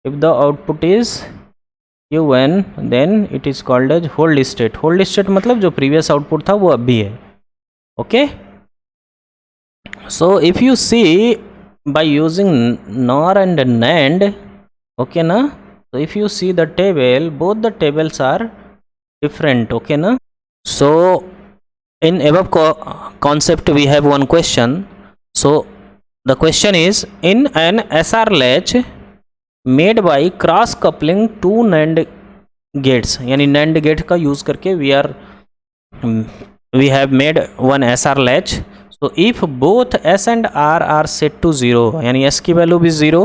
If the output is Qn then it is called as hold state. Hold state मतलब जो previous output था वो अब भी है, okay. So if you see by using NOR and NAND, okay na. So if you see the table, both the tables are different, okay na. So in above concept we have one question. So the question is, in an SR latch made by cross coupling two NAND gates, यानी NAND gate का use करके we have made one SR latch. So if both S and R are set to 0, यानी S की value भी 0,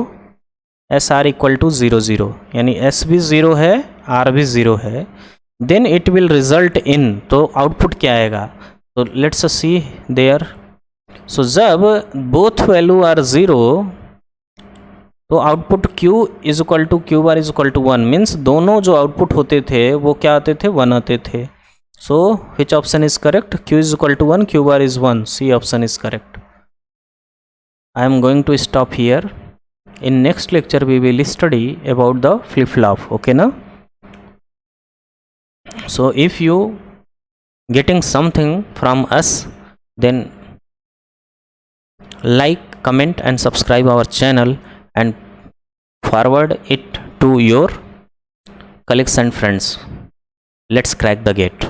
SR equal to 0 0, यानी S भी 0 है, R भी 0 है, then it will result in, तो आउटपुट क्या आएगा? तो let's see there. So जब both वैल्यू आर 0, तो output Q is equal to Q bar is equal to 1, means दोनों जो आउटपुट होते थे वो क्या आते थे? 1 आते थे. So which option is correct? Q is equal to 1, Q bar is 1. C option is correct. I am going to stop here. In next lecture we will study about the flip-flop. Okay na? So if you getting something from us, then like, comment and subscribe our channel and forward it to your colleagues and friends. Let's crack the gate.